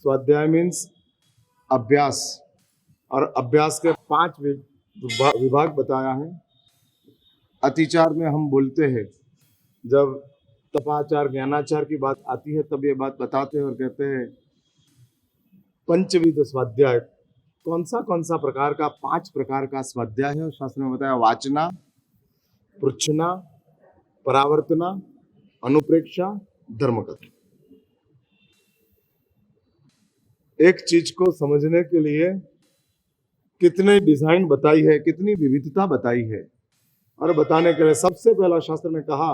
स्वाध्याय मीन्स अभ्यास, और अभ्यास के 5 विभाग बताया है। अतिचार में हम बोलते हैं, जब तपाचार ज्ञानाचार की बात आती है तब ये बात बताते हैं और कहते हैं पंचविध स्वाध्याय। कौन सा प्रकार का? 5 प्रकार का स्वाध्याय है। शास्त्र में बताया वाचना, पृच्छना, परावर्तना, अनुप्रेक्षा, धर्मकथा। एक चीज को समझने के लिए कितने डिजाइन बताई है, कितनी विविधता बताई है, और बताने के लिए सबसे पहला शास्त्र ने कहा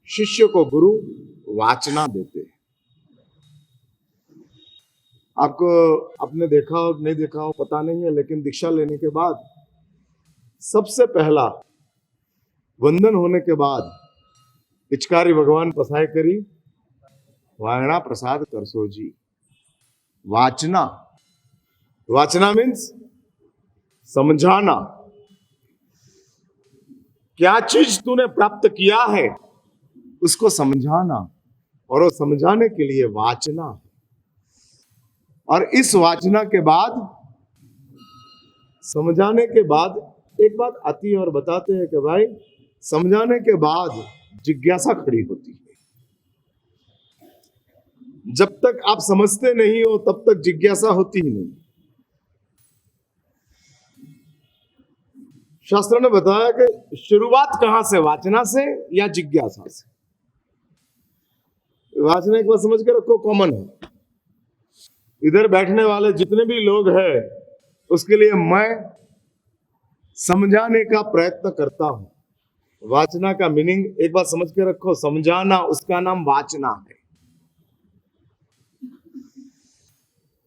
शिष्य को गुरु वाचना देते। आपको आपने देखा हो नहीं देखा हो पता नहीं है, लेकिन दीक्षा लेने के बाद सबसे पहला वंदन होने के बाद पिचकारी भगवान पसाय करी वायणा प्रसाद करसो जी। वाचना, वाचना मीन्स समझाना। क्या चीज तूने प्राप्त किया है उसको समझाना, और वो समझाने के लिए वाचना। और इस वाचना के बाद, समझाने के बाद एक बात आती है और बताते हैं कि भाई समझाने के बाद जिज्ञासा खड़ी होती है। जब तक आप समझते नहीं हो तब तक जिज्ञासा होती ही नहीं। शास्त्र ने बताया कि शुरुआत कहां से? वाचना से या जिज्ञासा से? वाचना एक बार समझ के रखो, कॉमन है। इधर बैठने वाले जितने भी लोग हैं उसके लिए मैं समझाने का प्रयत्न करता हूं। वाचना का मीनिंग एक बार समझ के रखो, समझाना, उसका नाम वाचना है।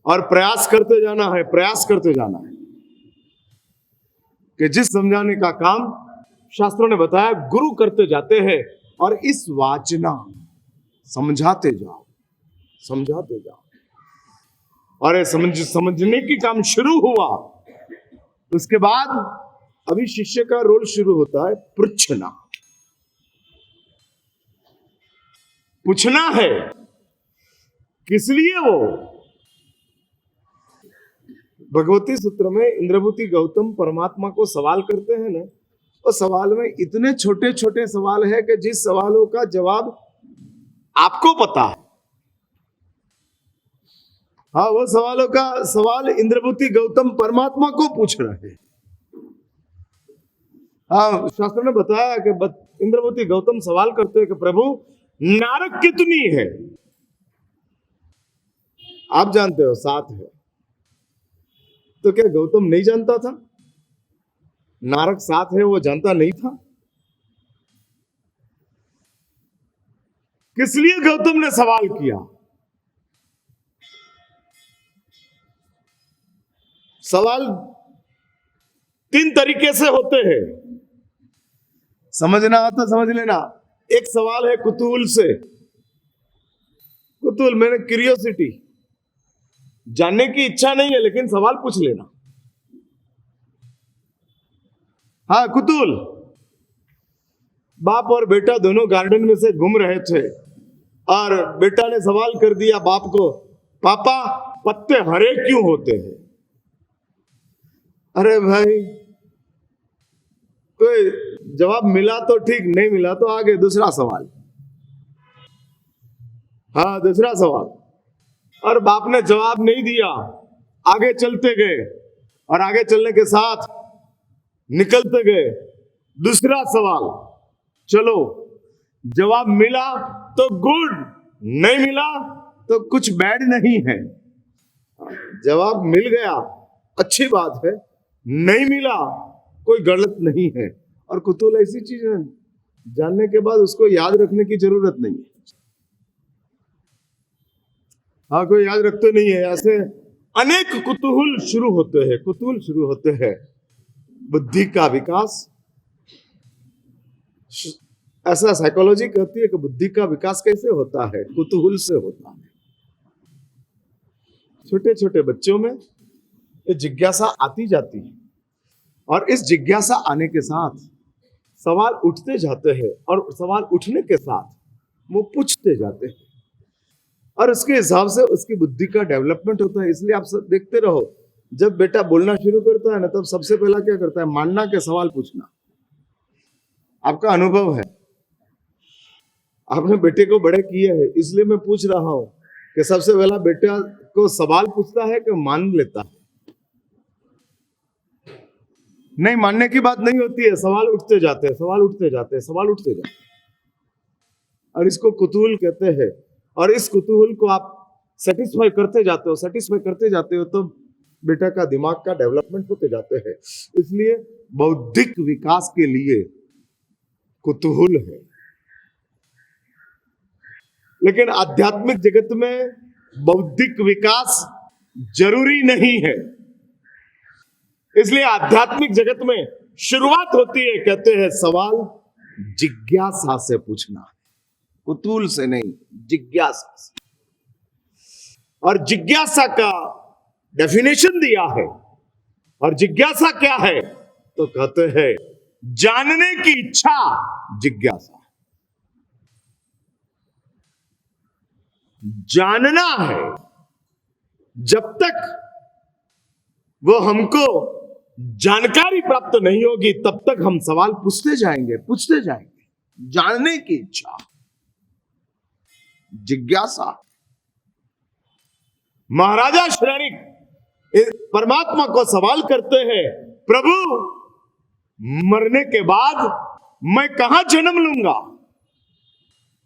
और प्रयास करते जाना है, प्रयास करते जाना है कि जिस समझाने का काम शास्त्रों ने बताया गुरु करते जाते हैं, और इस वाचना समझाते जाओ, समझाते जाओ। और ये समझने की काम शुरू हुआ, उसके बाद अभी शिष्य का रोल शुरू होता है पृच्छना। पूछना है किस लिए? वो भगवती सूत्र में इंद्रभूति गौतम परमात्मा को सवाल करते हैं ना, और सवाल में इतने छोटे छोटे सवाल है कि जिस सवालों का जवाब आपको पता है, हाँ, वो सवालों का सवाल इंद्रभूति गौतम परमात्मा को पूछ रहे हैं। हाँ, शास्त्र ने बताया कि इंद्रभूति गौतम सवाल करते हैं कि प्रभु नारक कितनी है? आप जानते हो 7 है। तो क्या गौतम नहीं जानता था? नारक 7 है वो जानता नहीं था? किस लिए गौतम ने सवाल किया? सवाल 3 तरीके से होते हैं। समझना आता समझ लेना। एक सवाल है कुतूहल से। कुतूहल मैंने क्यूरियोसिटी, जानने की इच्छा नहीं है लेकिन सवाल पूछ लेना। हाँ, कुतूहल। बाप और बेटा दोनों गार्डन में से घूम रहे थे और बेटा ने सवाल कर दिया बाप को, पापा पत्ते हरे क्यों होते हैं? अरे भाई, कोई जवाब मिला तो ठीक, नहीं मिला तो आगे दूसरा सवाल। हाँ, दूसरा सवाल। और बाप ने जवाब नहीं दिया, आगे चलते गए, और आगे चलने के साथ निकलते गए। दूसरा सवाल, चलो जवाब मिला तो गुड, नहीं मिला तो कुछ बैड नहीं है। जवाब मिल गया अच्छी बात है, नहीं मिला कोई गलत नहीं है। और कुतूहल ऐसी चीज है, जानने के बाद उसको याद रखने की जरूरत नहीं है। हाँ, कोई याद रखते नहीं है। ऐसे अनेक कुतूहल शुरू होते हैं, कुतूहल शुरू होते हैं। बुद्धि का विकास, ऐसा साइकोलॉजी कहती है कि बुद्धि का विकास कैसे होता है? कुतूहल से होता है। छोटे छोटे बच्चों में ये जिज्ञासा आती जाती है। और इस जिज्ञासा आने के साथ सवाल उठते जाते हैं, और सवाल उठने के साथ वो पूछते जाते हैं, और उसके हिसाब से उसकी बुद्धि का डेवलपमेंट होता है। इसलिए आप सब देखते रहो, जब बेटा बोलना शुरू करता है ना, तब सबसे पहला क्या करता है? मानना के सवाल पूछना। आपका अनुभव है, आपने बेटे को बड़े किए हैं, इसलिए मैं पूछ रहा हूं कि सबसे पहला बेटा को सवाल पूछता है कि मान लेता है? नहीं, मानने की बात नहीं होती है, सवाल उठते जाते हैं, सवाल उठते जाते हैं, सवाल उठते जाते हैं, और इसको कुतूहल कहते हैं। और इस कुतूहल को आप सेटिस्फाई करते जाते हो, सेटिस्फाई करते जाते हो, तो बेटा का दिमाग का डेवलपमेंट होते जाते हैं। इसलिए बौद्धिक विकास के लिए कुतूहल है। लेकिन आध्यात्मिक जगत में बौद्धिक विकास जरूरी नहीं है। इसलिए आध्यात्मिक जगत में शुरुआत होती है, कहते हैं, सवाल जिज्ञासा से पूछना, कुतूहल से नहीं, जिज्ञासा से। और जिज्ञासा का डेफिनेशन दिया है। और जिज्ञासा क्या है? तो कहते हैं जानने की इच्छा जिज्ञासा। जानना है। जब तक वो हमको जानकारी प्राप्त नहीं होगी, तब तक हम सवाल पूछते जाएंगे, पूछते जाएंगे। जानने की इच्छा, जिज्ञासा। महाराजा श्रेणिक परमात्मा को सवाल करते हैं, प्रभु मरने के बाद मैं कहां जन्म लूंगा?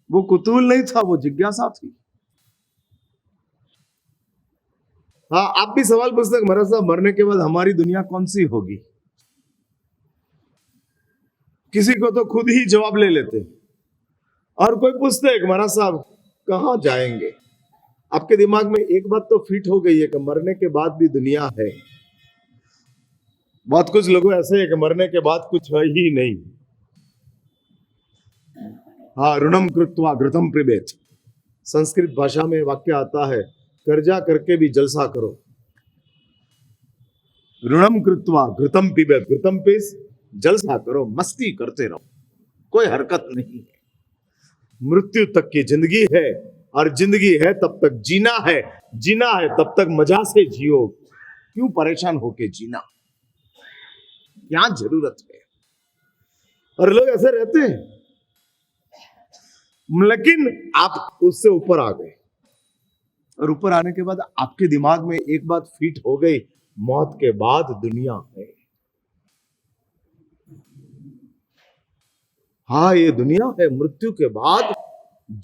वो कुतूहल नहीं था, वो जिज्ञासा थी। हाँ, आप भी सवाल पूछते हैं, महाराज साहब मरने के बाद हमारी दुनिया कौन सी होगी? किसी को तो खुद ही जवाब ले लेते, और कोई पूछते हैं महाराज साहब कहां जाएंगे? आपके दिमाग में एक बात तो फिट हो गई है कि मरने के बाद भी दुनिया है। बहुत कुछ लोगों ऐसे है कि मरने के बाद कुछ है ही नहीं। हाँ, ऋणम कृत्वा घृतम पिबेत, संस्कृत भाषा में वाक्य आता है, कर्जा करके भी जलसा करो। ऋणम कृत्वा घृतम पिबेत, घृतम पीस, जलसा करो, मस्ती करते रहो, कोई हरकत नहीं है। मृत्यु तक की जिंदगी है, और जिंदगी है तब तक जीना है, जीना है तब तक मजा से जियो। क्यों परेशान होके जीना? क्या जरूरत है? और लोग ऐसे रहते हैं, लेकिन आप उससे ऊपर आ गए, और ऊपर आने के बाद आपके दिमाग में एक बात फिट हो गई, मौत के बाद दुनिया है। हाँ, ये दुनिया है, मृत्यु के बाद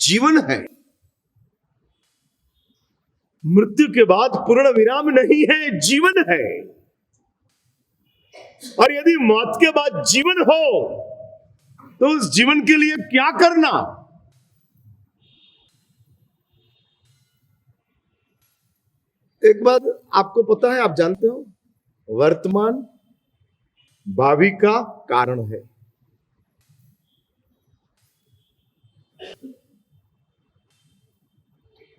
जीवन है। मृत्यु के बाद पूर्ण विराम नहीं है, जीवन है। और यदि मौत के बाद जीवन हो, तो उस जीवन के लिए क्या करना? एक बात आपको पता है, आप जानते हो, वर्तमान भावी का कारण है।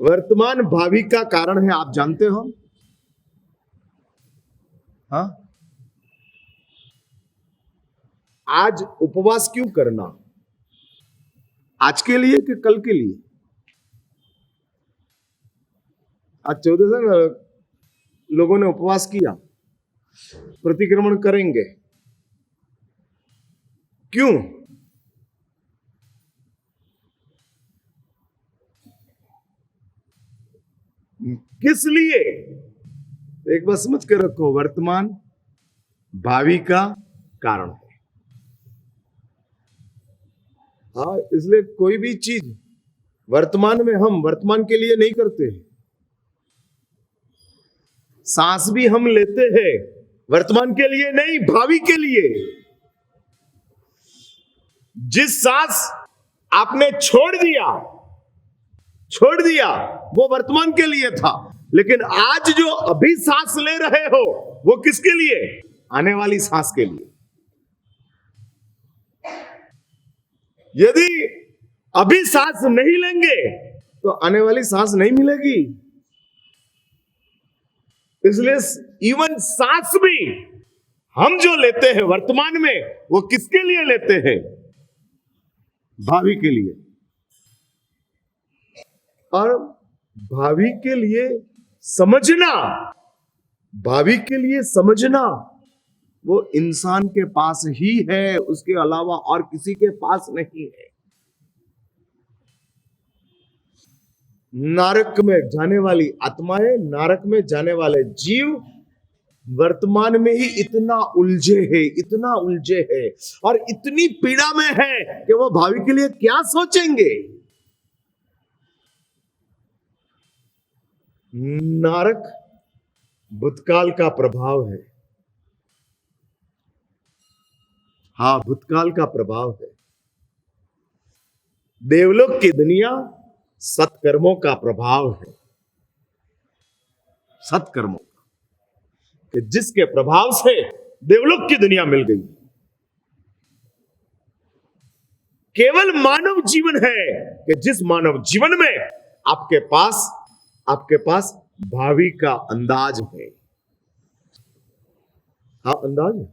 वर्तमान भावी का कारण है, आप जानते हो? हाँ, आज उपवास क्यों करना? आज के लिए कि कल के लिए? आज 14 लोगों ने उपवास किया, प्रतिक्रमण करेंगे, क्यों? किस लिए? एक बार समझ के रखो, वर्तमान भावी का कारण है। हाँ, इसलिए कोई भी चीज वर्तमान में हम वर्तमान के लिए नहीं करते। सांस भी हम लेते हैं वर्तमान के लिए नहीं, भावी के लिए। जिस सांस आपने छोड़ दिया वो वर्तमान के लिए था, लेकिन आज जो अभी सांस ले रहे हो वो किसके लिए? आने वाली सांस के लिए। यदि अभी सांस नहीं लेंगे तो आने वाली सांस नहीं मिलेगी। इसलिए इवन सांस भी हम जो लेते हैं वर्तमान में, वो किसके लिए लेते हैं? भावी के लिए। और भावी के लिए समझना, भावी के लिए समझना वो इंसान के पास ही है, उसके अलावा और किसी के पास नहीं है। नरक में जाने वाली आत्माएं, नरक में जाने वाले जीव वर्तमान में ही इतना उलझे है, इतना उलझे है और इतनी पीड़ा में है कि वो भावी के लिए क्या सोचेंगे। नरक भूतकाल का प्रभाव है। हाँ, भूतकाल का प्रभाव है। देवलोक की दुनिया सत्कर्मों का प्रभाव है। सत्कर्मों का, कि जिसके प्रभाव से देवलोक की दुनिया मिल गई। केवल मानव जीवन है कि जिस मानव जीवन में आपके पास भावी का अंदाज है। हाँ, अंदाज है।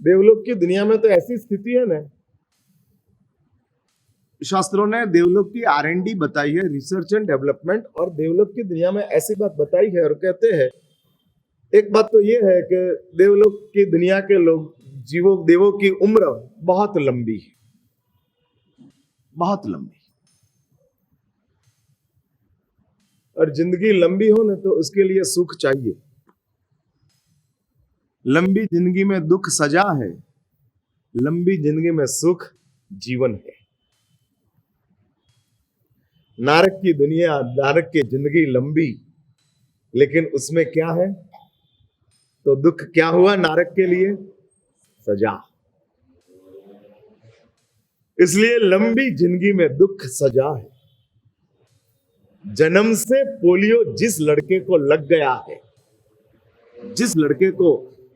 देवलोक की दुनिया में तो ऐसी स्थिति है ना, शास्त्रों ने देवलोक की R&D बताई है, रिसर्च एंड डेवलपमेंट, और देवलोक की दुनिया में ऐसी बात बताई है और कहते हैं, एक बात तो यह है कि देवलोक की दुनिया के लोग, देवों की उम्र बहुत लंबी है, बहुत लंबी। और जिंदगी लंबी हो ना तो उसके लिए सुख चाहिए। लंबी जिंदगी में दुख सजा है, लंबी जिंदगी में सुख जीवन है। नरक की दुनिया, नरक की जिंदगी लंबी, लेकिन उसमें क्या है? तो दुख क्या हुआ नरक के लिए? सजा। इसलिए लंबी जिंदगी में दुख सजा है। जन्म से पोलियो जिस लड़के को लग गया है, जिस लड़के को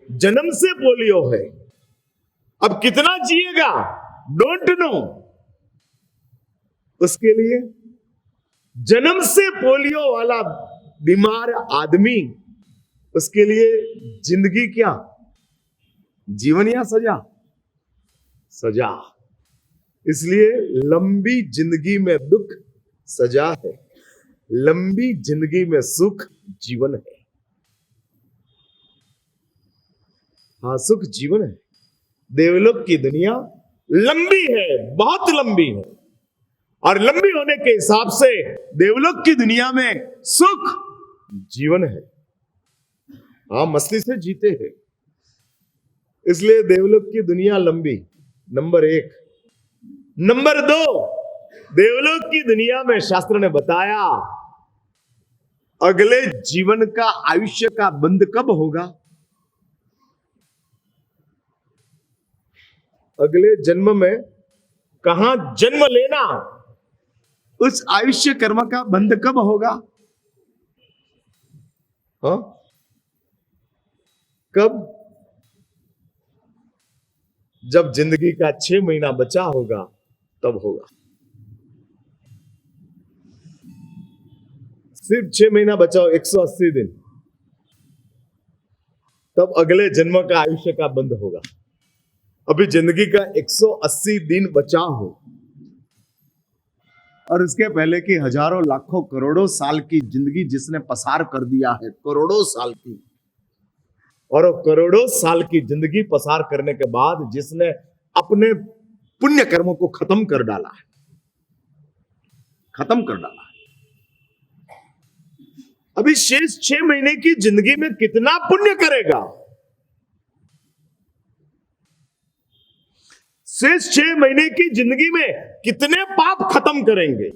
जन्म से पोलियो है, अब कितना जिएगा डोंट नो। उसके लिए जन्म से पोलियो वाला बीमार आदमी, उसके लिए जिंदगी क्या? जीवन या सजा? सजा। इसलिए लंबी जिंदगी में दुख सजा है, लंबी जिंदगी में सुख जीवन है। हाँ, सुख जीवन है। देवलोक की दुनिया लंबी है, बहुत लंबी है, और लंबी होने के हिसाब से देवलोक की दुनिया में सुख जीवन है। हाँ, मस्ती से जीते हैं, इसलिए देवलोक की दुनिया लंबी, नंबर 1। नंबर 2, देवलोक की दुनिया में शास्त्र ने बताया अगले जीवन का, आयुष्य का बंध कब होगा? अगले जन्म में कहां जन्म लेना, उस आयुष्य कर्म का बंध कब होगा? हाँ? कब? जब जिंदगी का 6 महीना बचा होगा, तब होगा। सिर्फ 6 महीना बचाओ, 180 दिन, तब अगले जन्म का आयुष्य का बंध होगा। अभी जिंदगी का 180 दिन बचा हो, और उसके पहले की हजारों लाखों करोड़ों साल की जिंदगी जिसने पसार कर दिया है, करोड़ों साल की, और वो करोड़ों साल की जिंदगी पसार करने के बाद जिसने अपने पुण्य कर्मों को खत्म कर डाला है, खत्म कर डाला है, अभी शेष 6 महीने की जिंदगी में कितना पुण्य करेगा? शेष 6 महीने की जिंदगी में कितने पाप खत्म करेंगे?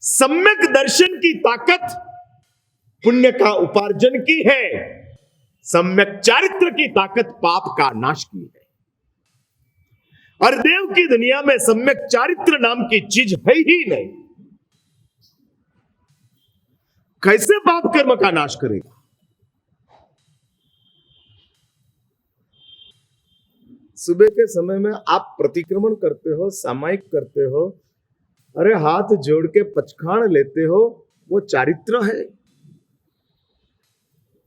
सम्यक दर्शन की ताकत पुण्य का उपार्जन की है, सम्यक चारित्र की ताकत पाप का नाश की है। और देव की दुनिया में सम्यक चारित्र नाम की चीज है ही नहीं। कैसे पाप कर्म का नाश करेगा? सुबह के समय में आप प्रतिक्रमण करते हो, सामायिक करते हो, अरे हाथ जोड़ के पचखाण लेते हो, वो चारित्र है।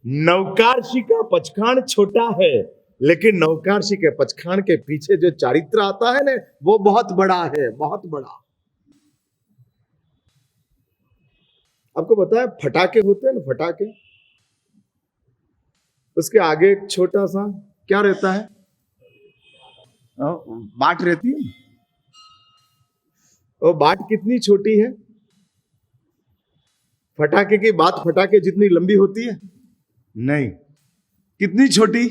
नवकारशी का पचखान छोटा है, लेकिन नवकारशी के पचखान के पीछे जो चारित्र आता है ना, वो बहुत बड़ा है, बहुत बड़ा। आपको पता है फटाके होते हैं ना, फटाके, उसके आगे एक छोटा सा क्या रहता है, बाट रहती है। वो बाट कितनी छोटी है? फटाके की बात फटाके जितनी लंबी होती है? नहीं। कितनी छोटी?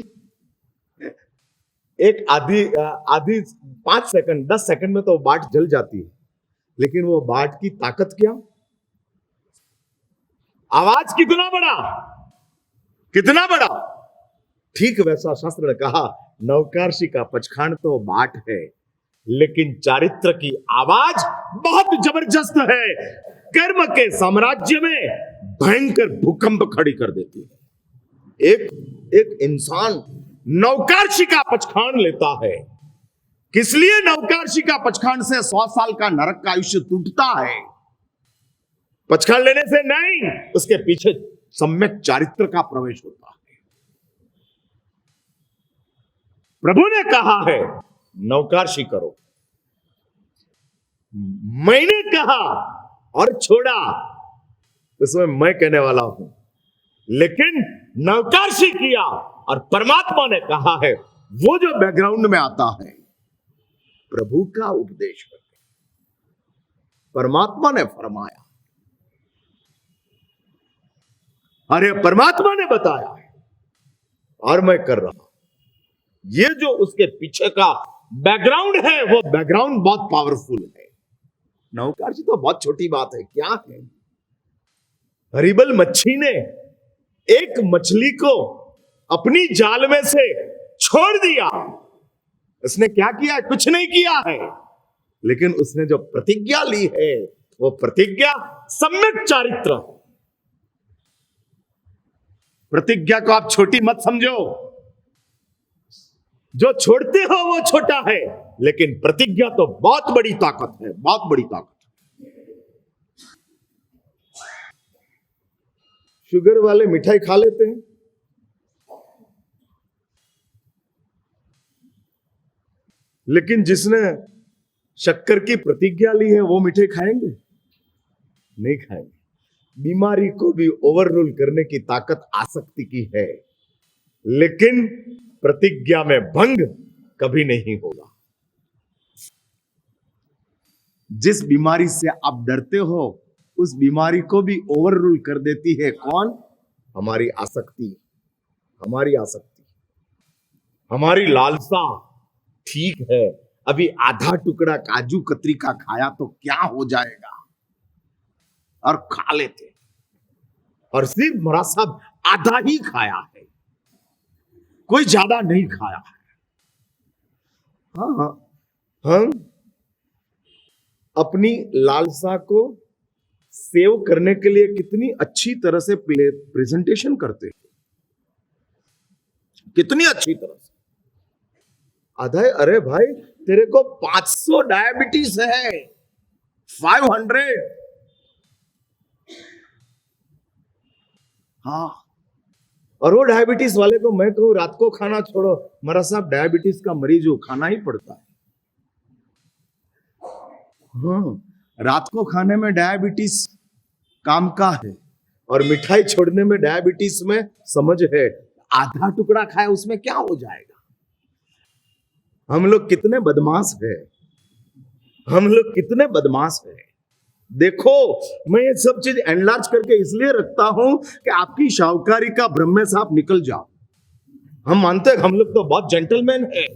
एक आधी आधी 5 सेकंड 10 सेकंड में तो बाट जल जाती है, लेकिन वो बाट की ताकत क्या? आवाज कितना बड़ा, कितना बड़ा। ठीक वैसा शास्त्र ने कहा, नवकारशी का पचखान तो बाट है, लेकिन चारित्र की आवाज बहुत जबरदस्त है। कर्म के साम्राज्य में भयंकर भूकंप खड़ी कर देती है। एक इंसान नवकारशी का पचखान लेता है, किस लिए? नवकारशी का पचखान से 100 साल का नरक का आयुष्य टूटता है। पचखान लेने से नहीं, उसके पीछे सम्यक चारित्र का प्रवेश होता है। प्रभु ने कहा है नवकारशी करो, मैंने कहा और छोड़ा, इसमें मैं कहने वाला हूं, लेकिन नवकारशी किया और परमात्मा ने कहा है। वो जो बैकग्राउंड में आता है, प्रभु का उपदेश करके परमात्मा ने फरमाया, अरे परमात्मा ने बताया है और मैं कर रहा हूं। ये जो उसके पीछे का बैकग्राउंड है, वो बैकग्राउंड बहुत पावरफुल है। नवकारशी तो बहुत छोटी बात है, क्या है? हरिबल मच्छी ने एक मछली को अपनी जाल में से छोड़ दिया। उसने क्या किया? कुछ नहीं किया है, लेकिन उसने जो प्रतिज्ञा ली है, वो प्रतिज्ञा सम्यक चारित्र। प्रतिज्ञा को आप छोटी मत समझो, जो छोड़ते हो वो छोटा है, लेकिन प्रतिज्ञा तो बहुत बड़ी ताकत है, बहुत बड़ी ताकत है। शुगर वाले मिठाई खा लेते हैं, लेकिन जिसने शक्कर की प्रतिज्ञा ली है वो मिठाई खाएंगे? नहीं खाएंगे। बीमारी को भी ओवररूल करने की ताकत आसक्ति की है, लेकिन प्रतिज्ञा में भंग कभी नहीं होगा। जिस बीमारी से आप डरते हो, उस बीमारी को भी ओवररूल कर देती है कौन? हमारी आसक्ति, हमारी आसक्ति, हमारी लालसा। ठीक है, अभी आधा टुकड़ा काजू कतरी का खाया तो क्या हो जाएगा, और खा लेते, और सिर्फ मरा साहब आधा ही खाया है, कोई ज्यादा नहीं खाया है। हाँ, हम अपनी लालसा को सेव करने के लिए कितनी अच्छी तरह से प्रेजेंटेशन करते हैं, कितनी अच्छी तरह से। आधा, अरे भाई तेरे को 500 डायबिटीज है, 500। हाँ, और वो डायबिटीज वाले को मैं कहूं रात को खाना छोड़ो, मरा साहब डायबिटीज का मरीज हो, खाना ही पड़ता है। हाँ, रात को खाने में डायबिटीज काम का है, और मिठाई छोड़ने में डायबिटीज में समझ है। आधा टुकड़ा खाए उसमें क्या हो जाएगा? हम लोग कितने बदमाश है, हम लोग कितने बदमाश है। देखो, मैं ये सब चीज एनलार्ज करके इसलिए रखता हूं कि आपकी शाहूकारी का भ्रम में से आप निकल जाओ। हम मानते हैं हम लोग तो बहुत जेंटलमैन है,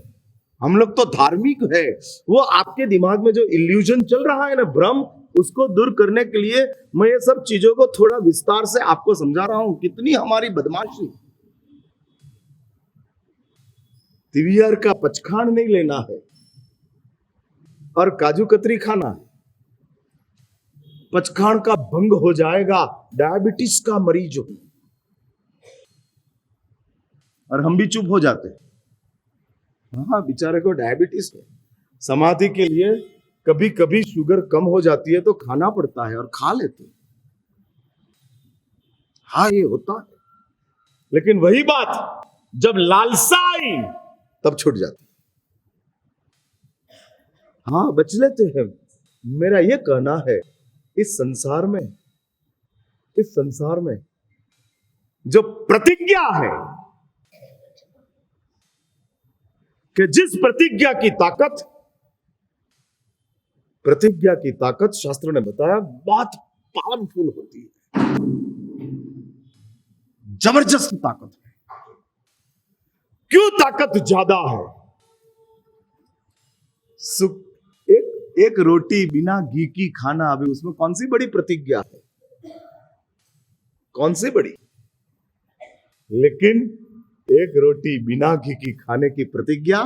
हम लोग तो धार्मिक है। वो आपके दिमाग में जो इल्यूजन चल रहा है ना, भ्रम, उसको दूर करने के लिए मैं ये सब चीजों को थोड़ा विस्तार से आपको समझा रहा हूं। कितनी हमारी बदमाशी। तिवियर का पचखान नहीं लेना है और काजू कतरी खाना है, पचखान का भंग हो जाएगा, डायबिटीज का मरीज हो। और हम भी चुप हो जाते हैं। हाँ, बेचारे को डायबिटीज है, समाधि के लिए कभी कभी शुगर कम हो जाती है तो खाना पड़ता है, और खा लेते हैं। हाँ, ये होता है। लेकिन वही बात जब लालसा आई तब छूट जाती। हाँ, बच लेते हैं। मेरा यह कहना है, इस संसार में जो प्रतिज्ञा है कि जिस प्रतिज्ञा की ताकत शास्त्रों ने बताया बहुत पावरफुल होती है, जबरदस्त ताकत है। क्यों ताकत ज्यादा है? एक रोटी बिना घी की खाना, अभी उसमें कौन सी बड़ी प्रतिज्ञा है? कौन सी बड़ी? लेकिन एक रोटी बिना घी की खाने की प्रतिज्ञा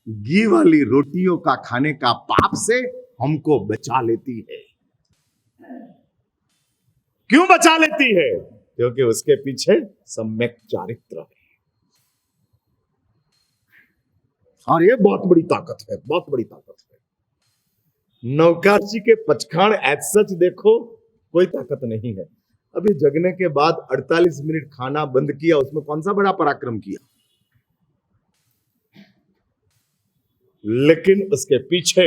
घी वाली रोटियों का खाने का पाप से हमको बचा लेती है। क्यों बचा लेती है? क्योंकि उसके पीछे सम्यक चारित्र है। और ये बहुत बड़ी ताकत है, बहुत बड़ी ताकत है। नवकाशी के पचखान एज सच देखो कोई ताकत नहीं है। अभी जगने के बाद 48 मिनट खाना बंद किया, उसमें कौन सा बड़ा पराक्रम किया? लेकिन उसके पीछे,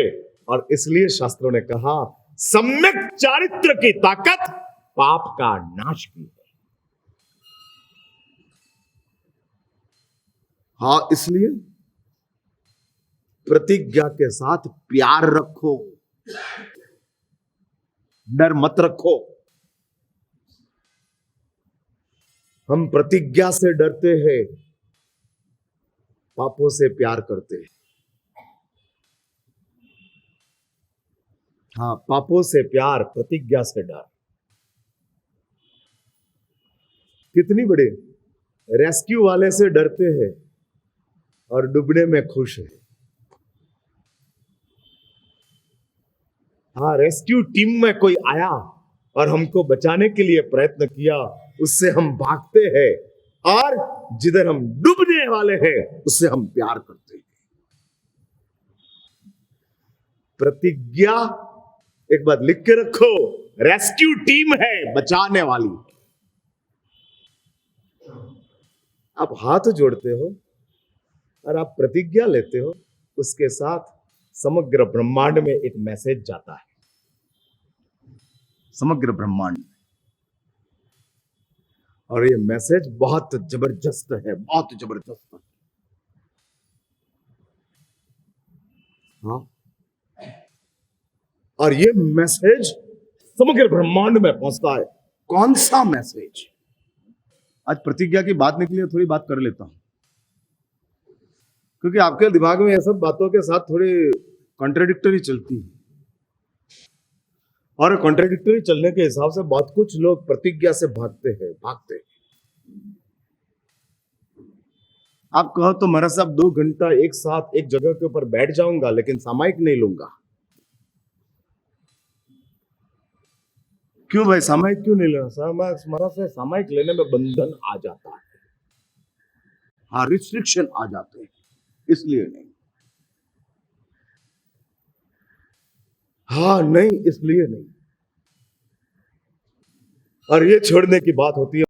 और इसलिए शास्त्रों ने कहा सम्यक चारित्र की ताकत पाप का नाश की है। हाँ, इसलिए प्रतिज्ञा के साथ प्यार रखो, डर मत रखो। हम प्रतिज्ञा से डरते हैं, पापों से प्यार करते हैं। हाँ, पापों से प्यार, प्रतिज्ञा से डर। कितनी बड़ी रेस्क्यू वाले से डरते हैं और डूबने में खुश है। हाँ, रेस्क्यू टीम में कोई आया और हमको बचाने के लिए प्रयत्न किया, उससे हम भागते हैं, और जिधर हम डूबने वाले हैं उससे हम प्यार करते हैं। प्रतिज्ञा, एक बात लिख के रखो, रेस्क्यू टीम है, बचाने वाली। आप हाथ जोड़ते हो और आप प्रतिज्ञा लेते हो, उसके साथ समग्र ब्रह्मांड में एक मैसेज जाता है। समग्र ब्रह्मांड में, और ये मैसेज बहुत जबरदस्त है, बहुत जबरदस्त है। हाँ, और ये मैसेज समग्र ब्रह्मांड में पहुंचता है। कौन सा मैसेज? आज प्रतिज्ञा की बात निकली है, थोड़ी बात कर लेता हूं, क्योंकि आपके दिमाग में ये सब बातों के साथ थोड़ी कॉन्ट्राडिक्टरी चलती है, और कॉन्ट्राडिक्टरी चलने के हिसाब से बहुत कुछ लोग प्रतिज्ञा से भागते हैं। आप कहो तो महाराज साहब 2 घंटा एक साथ एक जगह के ऊपर बैठ जाऊंगा, लेकिन सामायिक नहीं लूंगा। क्यों भाई, सामायिक क्यों नहीं लेना? महाराज से सामायिक लेने में बंधन आ जाता है। हाँ, रिस्ट्रिक्शन आ जाते हैं, इसलिए नहीं। हाँ, नहीं, इसलिए नहीं। और ये छोड़ने की बात होती है